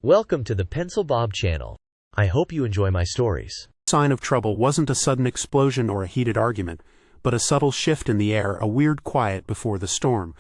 Welcome to the Pencil Bob channel. I hope you enjoy my stories. Sign of trouble wasn't a sudden explosion or a heated argument, but a subtle shift in the air, a weird quiet before the storm.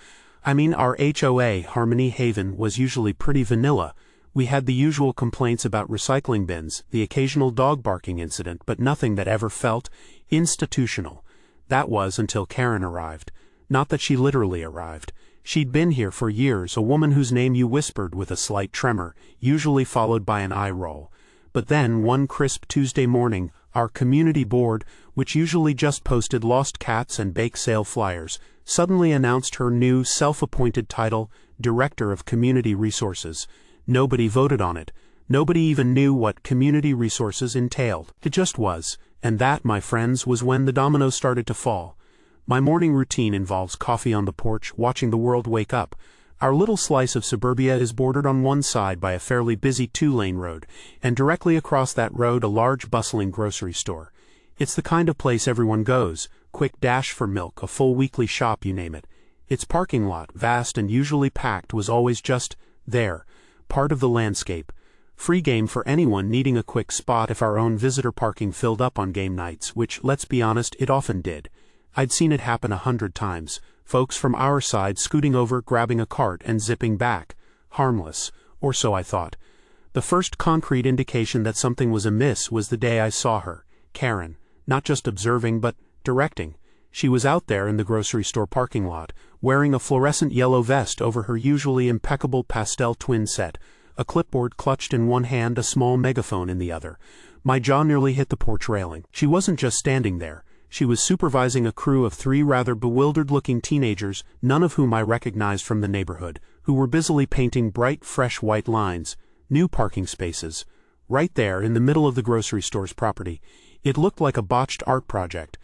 I mean, our HOA, Harmony Haven, was usually pretty vanilla. We had the usual complaints about recycling bins, the occasional dog barking incident, but nothing that ever felt institutional. That was until Karen arrived. Not that she literally arrived. She'd been here for years, a woman whose name you whispered with a slight tremor, usually followed by an eye roll. But then, one crisp Tuesday morning, our community board, which usually just posted lost cats and bake sale flyers, suddenly announced her new self-appointed title, Director of Community Resources. Nobody voted on it. Nobody even knew what community resources entailed. It just was. And that, my friends, was when the dominoes started to fall. My morning routine involves coffee on the porch, watching the world wake up. Our little slice of suburbia is bordered on one side by a fairly busy two-lane road, and directly across that road a large bustling grocery store. It's the kind of place everyone goes, quick dash for milk, a full weekly shop, you name it. Its parking lot, vast and usually packed, was always just there, part of the landscape. Free game for anyone needing a quick spot if our own visitor parking filled up on game nights, which, let's be honest, it often did. I'd seen it happen 100 times. Folks from our side scooting over, grabbing a cart, and zipping back. Harmless. Or so I thought. The first concrete indication that something was amiss was the day I saw her, Karen, not just observing but directing. She was out there in the grocery store parking lot, wearing a fluorescent yellow vest over her usually impeccable pastel twin set, a clipboard clutched in one hand, a small megaphone in the other. My jaw nearly hit the porch railing. She wasn't just standing there. She was supervising a crew of 3 rather bewildered-looking teenagers, none of whom I recognized from the neighborhood, who were busily painting bright, fresh white lines, new parking spaces. Right there, in the middle of the grocery store's property. It looked like a botched art project.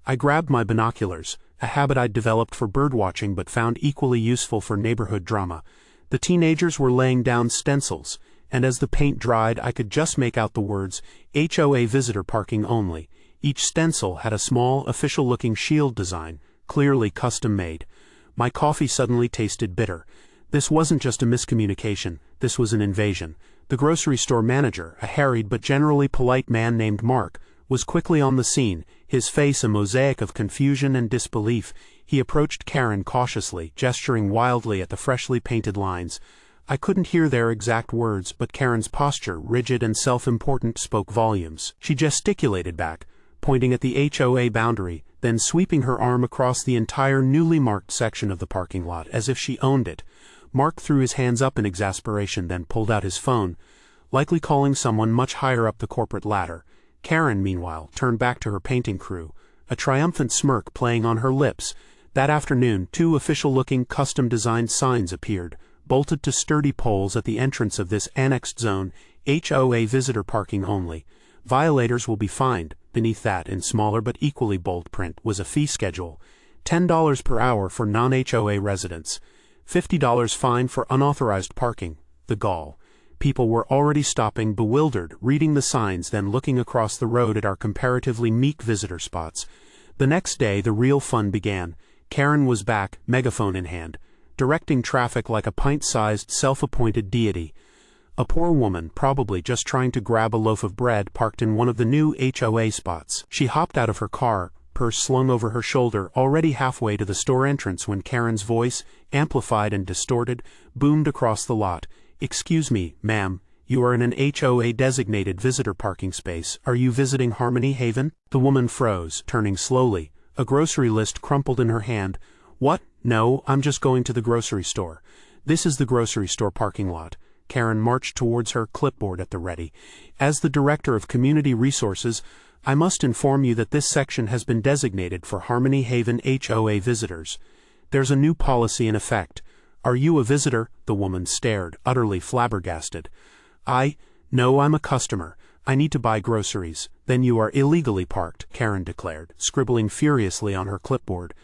I grabbed my binoculars, a habit I'd developed for birdwatching but found equally useful for neighborhood drama. The teenagers were laying down stencils, and as the paint dried I could just make out the words, HOA visitor parking only. Each stencil had a small, official-looking shield design, clearly custom-made. My coffee suddenly tasted bitter. This wasn't just a miscommunication, this was an invasion. The grocery store manager, a harried but generally polite man named Mark, was quickly on the scene, his face a mosaic of confusion and disbelief. He approached Karen cautiously, gesturing wildly at the freshly painted lines. I couldn't hear their exact words, but Karen's posture, rigid and self-important, spoke volumes. She gesticulated back, pointing at the HOA boundary, then sweeping her arm across the entire newly marked section of the parking lot, as if she owned it. Mark threw his hands up in exasperation, then pulled out his phone, likely calling someone much higher up the corporate ladder. Karen, meanwhile, turned back to her painting crew, a triumphant smirk playing on her lips. That afternoon, 2 official-looking, custom-designed signs appeared, bolted to sturdy poles at the entrance of this annexed zone, HOA visitor parking only. Violators will be fined. Beneath that, in smaller but equally bold print, was a fee schedule. $10 per hour for non-HOA residents. $50 fine for unauthorized parking. The gall. People were already stopping, bewildered, reading the signs, then looking across the road at our comparatively meek visitor spots. The next day, the real fun began. Karen was back, megaphone in hand, directing traffic like a pint-sized, self-appointed deity. A poor woman, probably just trying to grab a loaf of bread, parked in one of the new HOA spots. She hopped out of her car, purse slung over her shoulder, already halfway to the store entrance when Karen's voice, amplified and distorted, boomed across the lot. "Excuse me, ma'am, you are in an HOA-designated visitor parking space. Are you visiting Harmony Haven?" The woman froze, turning slowly, a grocery list crumpled in her hand. "What? No, I'm just going to the grocery store." "This is the grocery store parking lot." Karen marched towards her, clipboard at the ready. "As the Director of Community Resources, I must inform you that this section has been designated for Harmony Haven HOA visitors. There's a new policy in effect. Are you a visitor?" The woman stared, utterly flabbergasted. No, I'm a customer. I need to buy groceries." "Then you are illegally parked," Karen declared, scribbling furiously on her clipboard.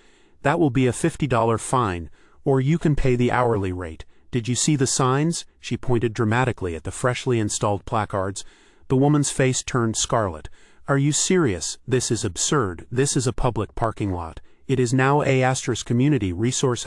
"That will be a $50 fine, or you can pay the hourly rate. Did you see the signs?" She pointed dramatically at the freshly installed placards. The woman's face turned scarlet. "Are you serious? This is absurd. This is a public parking lot." "It is now a *community resource*,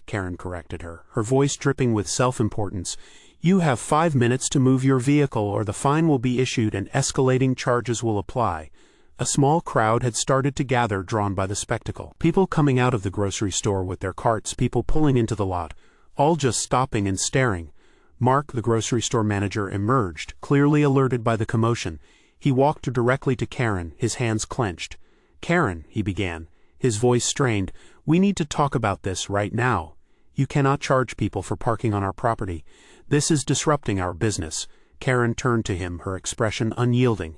Karen corrected her, her voice dripping with self-importance. You have 5 minutes to move your vehicle or the fine will be issued and escalating charges will apply. A small crowd had started to gather, drawn by the spectacle. People coming out of the grocery store with their carts, people pulling into the lot, all just stopping and staring. Mark, the grocery store manager, emerged, clearly alerted by the commotion. He walked directly to Karen, his hands clenched. "Karen," he began, his voice strained, "we need to talk about this right now. You cannot charge people for parking on our property. This is disrupting our business." Karen turned to him, her expression unyielding.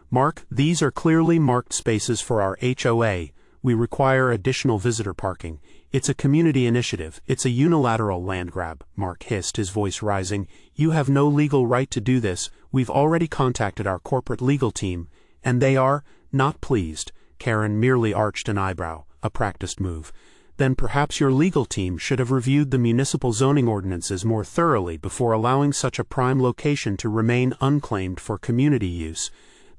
"Mark, these are clearly marked spaces for our HOA. We require additional visitor parking. It's a community initiative. It's a unilateral land grab," Mark hissed, his voice rising. "You have no legal right to do this. We've already contacted our corporate legal team, and they are not pleased." Karen merely arched an eyebrow, a practiced move. "Then perhaps your legal team should have reviewed the municipal zoning ordinances more thoroughly before allowing such a prime location to remain unclaimed for community use.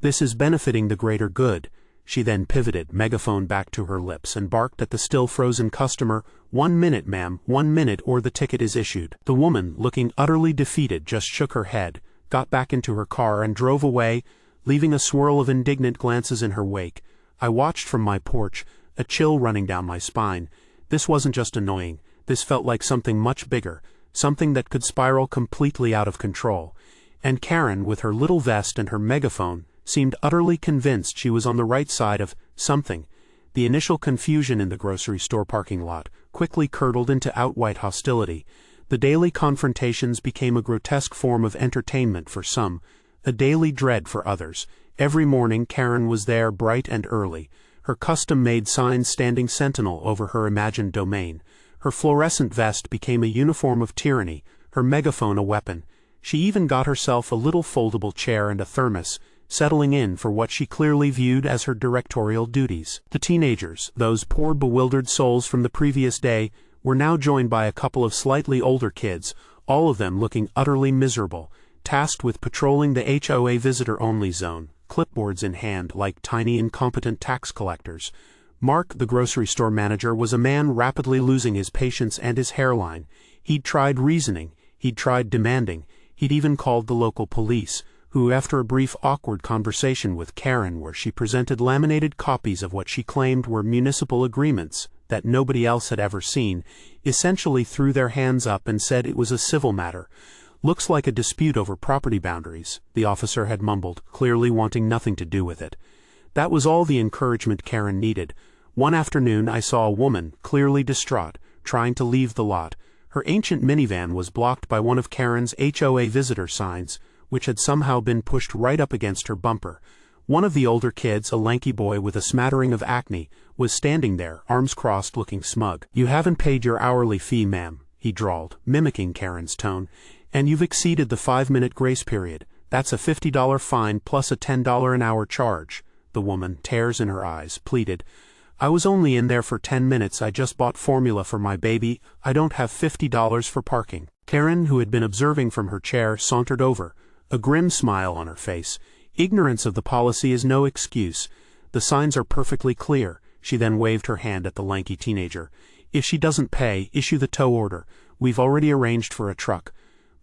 This is benefiting the greater good." She then pivoted, megaphone back to her lips, and barked at the still frozen customer, "1 minute, ma'am, 1 minute, or the ticket is issued." The woman, looking utterly defeated, just shook her head, got back into her car, and drove away, leaving a swirl of indignant glances in her wake. I watched from my porch, a chill running down my spine. This wasn't just annoying. This felt like something much bigger, something that could spiral completely out of control. And Karen, with her little vest and her megaphone, seemed utterly convinced she was on the right side of something. The initial confusion in the grocery store parking lot quickly curdled into outright hostility. The daily confrontations became a grotesque form of entertainment for some, a daily dread for others. Every morning Karen was there bright and early, her custom-made signs standing sentinel over her imagined domain. Her fluorescent vest became a uniform of tyranny, her megaphone a weapon. She even got herself a little foldable chair and a thermos, settling in for what she clearly viewed as her directorial duties. The teenagers, those poor bewildered souls from the previous day, were now joined by a couple of slightly older kids, all of them looking utterly miserable, tasked with patrolling the HOA visitor-only zone, clipboards in hand like tiny incompetent tax collectors. Mark, the grocery store manager, was a man rapidly losing his patience and his hairline. He'd tried reasoning, he'd tried demanding, he'd even called the local police, who, after a brief awkward conversation with Karen where she presented laminated copies of what she claimed were municipal agreements that nobody else had ever seen, essentially threw their hands up and said it was a civil matter. "Looks like a dispute over property boundaries," the officer had mumbled, clearly wanting nothing to do with it. That was all the encouragement Karen needed. One afternoon I saw a woman, clearly distraught, trying to leave the lot. Her ancient minivan was blocked by one of Karen's HOA visitor signs, which had somehow been pushed right up against her bumper. One of the older kids, a lanky boy with a smattering of acne, was standing there, arms crossed, looking smug. "You haven't paid your hourly fee, ma'am," he drawled, mimicking Karen's tone, "and you've exceeded the 5-minute grace period. That's a $50 fine plus a $10 an hour charge." The woman, tears in her eyes, pleaded, "I was only in there for 10 minutes. I just bought formula for my baby. I don't have $50 for parking." Karen, who had been observing from her chair, sauntered over, a grim smile on her face. "Ignorance of the policy is no excuse. The signs are perfectly clear." She then waved her hand at the lanky teenager. "If she doesn't pay, issue the tow order. We've already arranged for a truck."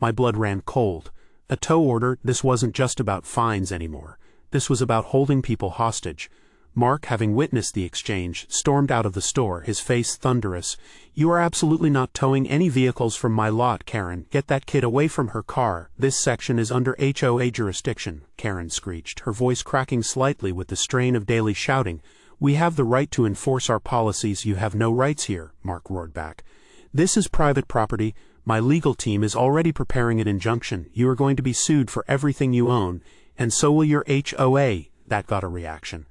My blood ran cold. A tow order? This wasn't just about fines anymore. This was about holding people hostage. Mark, having witnessed the exchange, stormed out of the store, his face thunderous. "You are absolutely not towing any vehicles from my lot, Karen. Get that kid away from her car. This section is under HOA jurisdiction," Karen screeched, her voice cracking slightly with the strain of daily shouting. "We have the right to enforce our policies. You have no rights here," Mark roared back. "This is private property. My legal team is already preparing an injunction. You are going to be sued for everything you own, and so will your HOA." That got a reaction.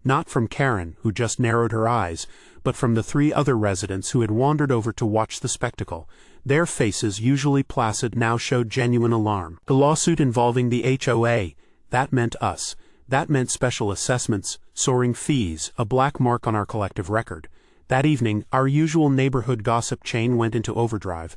Not from Karen, who just narrowed her eyes, but from the 3 other residents who had wandered over to watch the spectacle. Their faces, usually placid, now showed genuine alarm. The lawsuit involving the HOA, that meant us. That meant special assessments, soaring fees, a black mark on our collective record. That evening, our usual neighborhood gossip chain went into overdrive.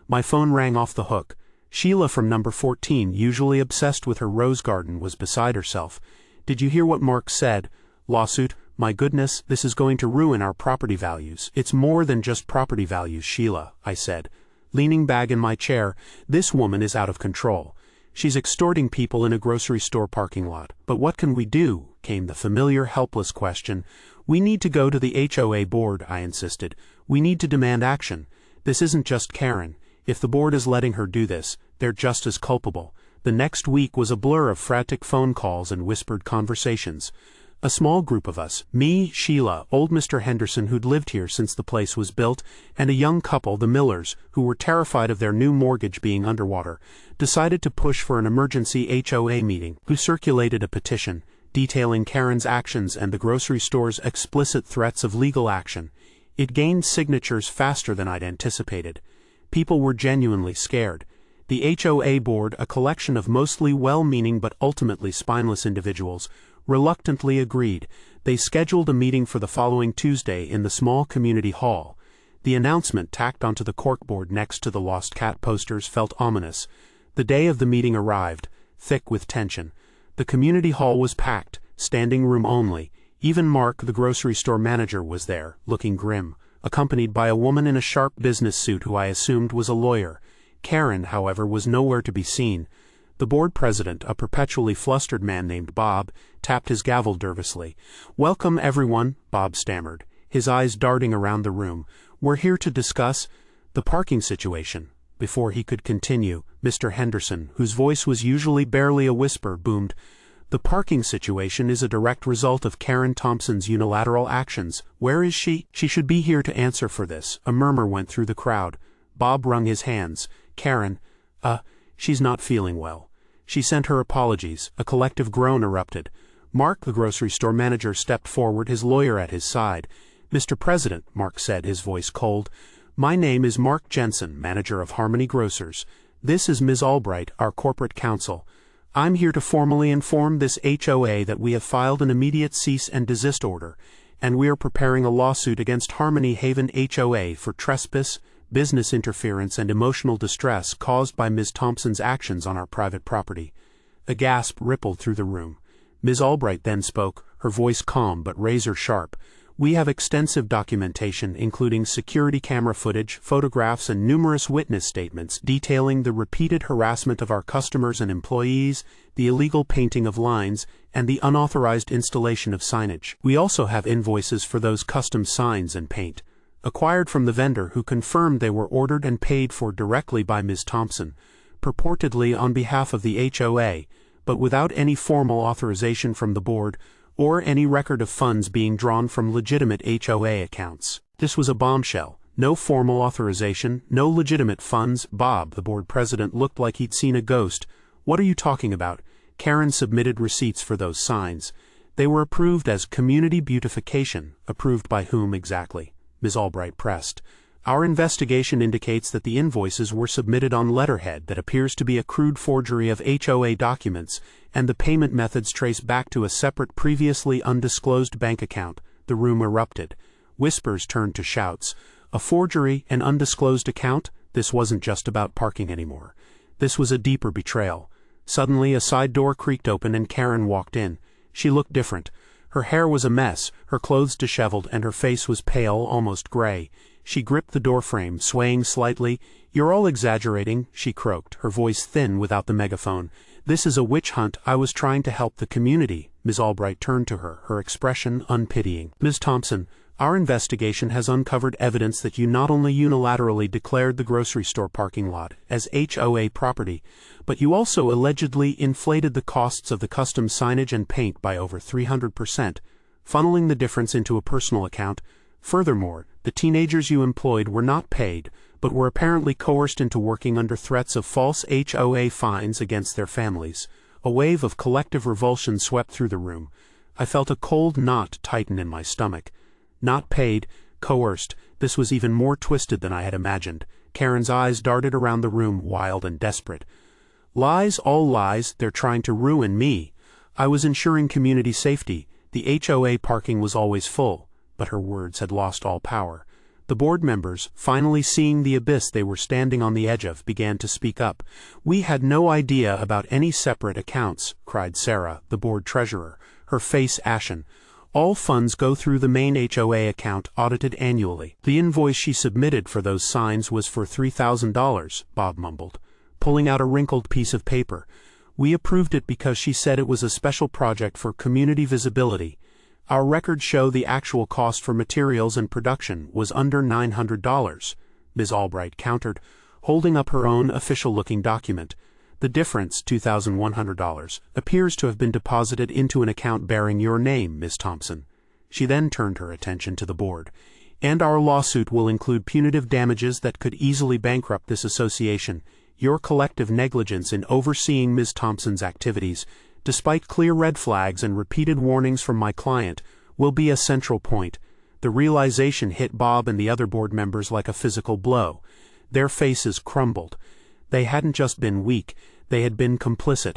My phone rang off the hook. Sheila from number 14, usually obsessed with her rose garden, was beside herself. "Did you hear what Mark said? Lawsuit? My goodness, this is going to ruin our property values." "It's more than just property values, Sheila," I said. leaning back in my chair. This woman is out of control. She's extorting people in a grocery store parking lot. But what can we do? Came the familiar, helpless question. We need to go to the HOA board, I insisted. We need to demand action. This isn't just Karen. If the board is letting her do this, they're just as culpable. The next week was a blur of frantic phone calls and whispered conversations. A small group of us, me, Sheila, old Mr. Henderson who'd lived here since the place was built, and a young couple, the Millers, who were terrified of their new mortgage being underwater, decided to push for an emergency HOA meeting, who circulated a petition detailing Karen's actions and the grocery store's explicit threats of legal action. It gained signatures faster than I'd anticipated. People were genuinely scared. The HOA board, a collection of mostly well-meaning but ultimately spineless individuals, reluctantly agreed. They scheduled a meeting for the following Tuesday in the small community hall. The announcement tacked onto the corkboard next to the Lost Cat posters felt ominous. The day of the meeting arrived, thick with tension. The community hall was packed, standing room only. Even Mark, the grocery store manager, was there, looking grim, accompanied by a woman in a sharp business suit who I assumed was a lawyer. Karen, however, was nowhere to be seen. The board president, a perpetually flustered man named Bob, tapped his gavel nervously. "Welcome, everyone," Bob stammered, his eyes darting around the room. "We're here to discuss the parking situation." Before he could continue, Mr. Henderson, whose voice was usually barely a whisper, boomed, "The parking situation is a direct result of Karen Thompson's unilateral actions. Where is she? She should be here to answer for this." A murmur went through the crowd. Bob wrung his hands. "Karen, she's not feeling well. She sent her apologies." A collective groan erupted. Mark, the grocery store manager, stepped forward, his lawyer at his side. "Mr. President," Mark said, his voice cold, "my name is Mark Jensen, manager of Harmony Grocers. This is Ms. Albright, our corporate counsel. I'm here to formally inform this HOA that we have filed an immediate cease and desist order, and we are preparing a lawsuit against Harmony Haven HOA for trespass, business interference, and emotional distress caused by Ms. Thompson's actions on our private property." A gasp rippled through the room. Ms. Albright then spoke, her voice calm but razor sharp. "We have extensive documentation, including security camera footage, photographs, and numerous witness statements detailing the repeated harassment of our customers and employees, the illegal painting of lines, and the unauthorized installation of signage. We also have invoices for those custom signs and paint, acquired from the vendor who confirmed they were ordered and paid for directly by Ms. Thompson, purportedly on behalf of the HOA, but without any formal authorization from the board or any record of funds being drawn from legitimate HOA accounts. This was a bombshell. No formal authorization, no legitimate funds. Bob, the board president, looked like he'd seen a ghost. "What are you talking about?" Karen submitted receipts for those signs. "They were approved as community beautification." "Approved by whom exactly?" Ms. Albright pressed. "Our investigation indicates that the invoices were submitted on letterhead that appears to be a crude forgery of HOA documents, and the payment methods trace back to a separate, previously undisclosed bank account." The room erupted. Whispers turned to shouts. A forgery, an undisclosed account? This wasn't just about parking anymore. This was a deeper betrayal. Suddenly, a side door creaked open and Karen walked in. She looked different. Her hair was a mess, her clothes disheveled, and her face was pale, almost gray. She gripped the doorframe, swaying slightly. "You're all exaggerating," she croaked, her voice thin without the megaphone. "This is a witch hunt. I was trying to help the community." Ms. Albright turned to her, her expression unpitying. "Ms. Thompson, our investigation has uncovered evidence that you not only unilaterally declared the grocery store parking lot as HOA property, but you also allegedly inflated the costs of the custom signage and paint by over 300%, funneling the difference into a personal account. Furthermore, the teenagers you employed were not paid, but were apparently coerced into working under threats of false HOA fines against their families." A wave of collective revulsion swept through the room. I felt a cold knot tighten in my stomach. Not paid, coerced. This was even more twisted than I had imagined. Karen's eyes darted around the room, wild and desperate. "Lies, all lies. They're trying to ruin me. I was ensuring community safety. The HOA parking was always full." But her words had lost all power. The board members, finally seeing the abyss they were standing on the edge of, began to speak up. "We had no idea about any separate accounts," cried Sarah, the board treasurer, her face ashen. All funds go through the main HOA account audited annually. The invoice she submitted for those signs was for $3,000, Bob mumbled, pulling out a wrinkled piece of paper. We approved it because she said it was a special project for community visibility. Our records show the actual cost for materials and production was under $900, Ms. Albright countered, holding up her own official-looking document. The difference, $2,100, appears to have been deposited into an account bearing your name, Ms. Thompson. She then turned her attention to the board. And our lawsuit will include punitive damages that could easily bankrupt this association. Your collective negligence in overseeing Ms. Thompson's activities, despite clear red flags and repeated warnings from my client, will be a central point. The realization hit Bob and the other board members like a physical blow. Their faces crumbled. They hadn't just been weak, they had been complicit,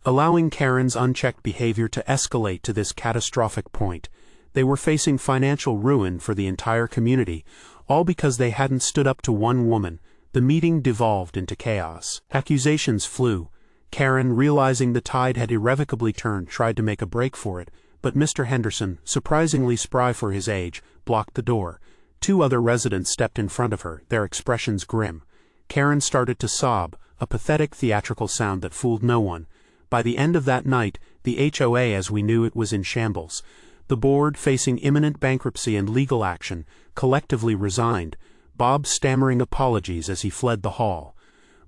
allowing Karen's unchecked behavior to escalate to this catastrophic point. They were facing financial ruin for the entire community, all because they hadn't stood up to one woman. The meeting devolved into chaos. Accusations flew. Karen, realizing the tide had irrevocably turned, tried to make a break for it, but Mr. Henderson, surprisingly spry for his age, blocked the door. 2 other residents stepped in front of her, their expressions grim. Karen started to sob, a pathetic theatrical sound that fooled no one. By the end of that night, the HOA as we knew it was in shambles. The board, facing imminent bankruptcy and legal action, collectively resigned, Bob stammering apologies as he fled the hall.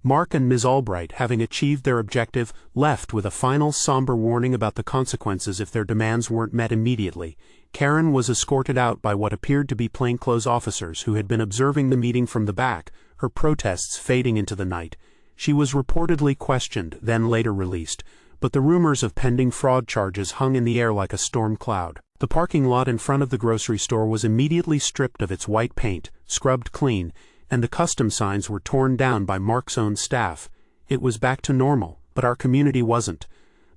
Mark and Ms. Albright, having achieved their objective, left with a final somber warning about the consequences if their demands weren't met immediately. Karen was escorted out by what appeared to be plainclothes officers who had been observing the meeting from the back, her protests fading into the night. She was reportedly questioned, then later released, but the rumors of pending fraud charges hung in the air like a storm cloud. The parking lot in front of the grocery store was immediately stripped of its white paint, scrubbed clean, and the custom signs were torn down by Mark's own staff. It was back to normal, but our community wasn't.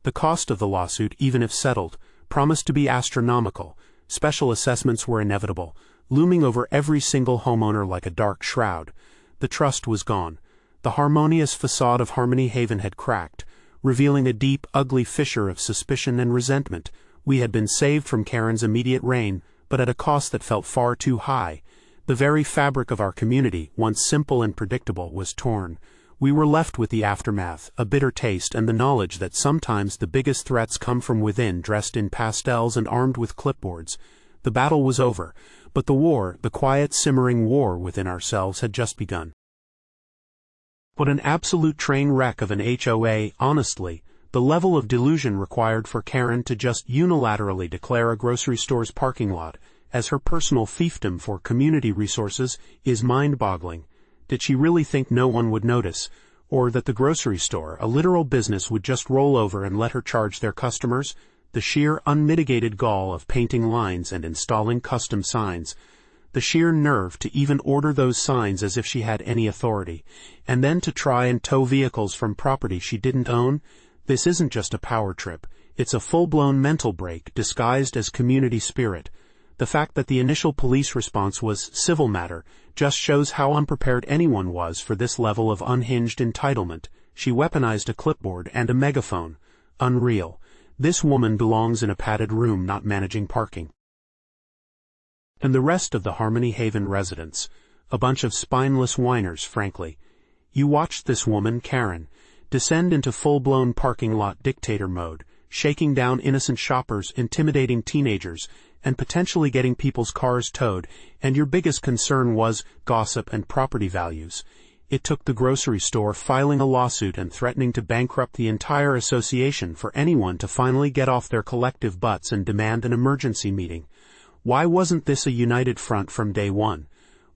The cost of the lawsuit, even if settled, promised to be astronomical. Special assessments were inevitable, looming over every single homeowner like a dark shroud. The trust was gone. The harmonious facade of Harmony Haven had cracked, revealing a deep, ugly fissure of suspicion and resentment. We had been saved from Karen's immediate reign, but at a cost that felt far too high. The very fabric of our community, once simple and predictable, was torn. We were left with the aftermath, a bitter taste, and the knowledge that sometimes the biggest threats come from within, dressed in pastels and armed with clipboards. The battle was over, but the war, the quiet, simmering war within ourselves, had just begun. What an absolute train wreck of an HOA, honestly. The level of delusion required for Karen to just unilaterally declare a grocery store's parking lot as her personal fiefdom for community resources is mind-boggling. Did she really think no one would notice, or that the grocery store, a literal business, would just roll over and let her charge their customers? The sheer unmitigated gall of painting lines and installing custom signs. The sheer nerve to even order those signs as if she had any authority, and then to try and tow vehicles from property she didn't own. This isn't just a power trip, it's a full-blown mental break disguised as community spirit. The fact that the initial police response was civil matter just shows how unprepared anyone was for this level of unhinged entitlement. She weaponized a clipboard and a megaphone. Unreal. This woman belongs in a padded room, not managing parking. And the rest of the Harmony Haven residents, a bunch of spineless whiners, frankly. You watched this woman, Karen, descend into full-blown parking lot dictator mode, shaking down innocent shoppers, intimidating teenagers, and potentially getting people's cars towed, and your biggest concern was gossip and property values. It took the grocery store filing a lawsuit and threatening to bankrupt the entire association for anyone to finally get off their collective butts and demand an emergency meeting. Why wasn't this a united front from day one?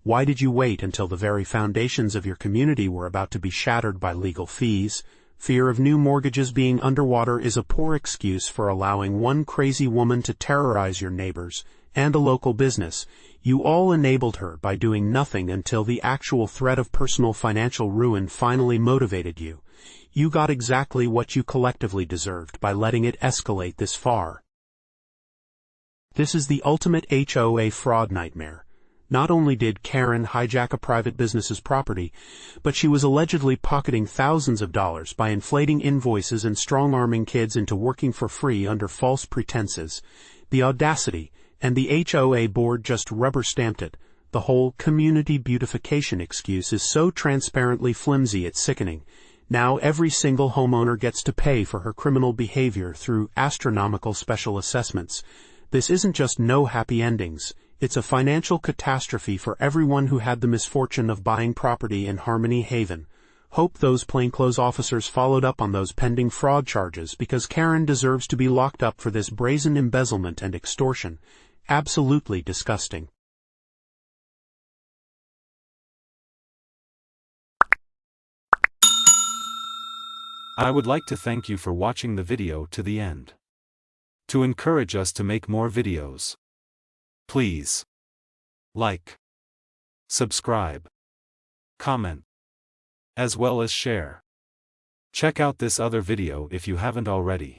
Why did you wait until the very foundations of your community were about to be shattered by legal fees? Fear of new mortgages being underwater is a poor excuse for allowing one crazy woman to terrorize your neighbors and a local business. You all enabled her by doing nothing until the actual threat of personal financial ruin finally motivated you. You got exactly what you collectively deserved by letting it escalate this far. This is the ultimate HOA fraud nightmare. Not only did Karen hijack a private business's property, but she was allegedly pocketing thousands of dollars by inflating invoices and strong-arming kids into working for free under false pretenses. The audacity, and the HOA board just rubber-stamped it. The whole community beautification excuse is so transparently flimsy it's sickening. Now every single homeowner gets to pay for her criminal behavior through astronomical special assessments. This isn't just no happy endings, it's a financial catastrophe for everyone who had the misfortune of buying property in Harmony Haven. Hope those plainclothes officers followed up on those pending fraud charges, because Karen deserves to be locked up for this brazen embezzlement and extortion. Absolutely disgusting. I would like to thank you for watching the video to the end. To encourage us to make more videos, please like, subscribe, comment, as well as share. Check out this other video if you haven't already.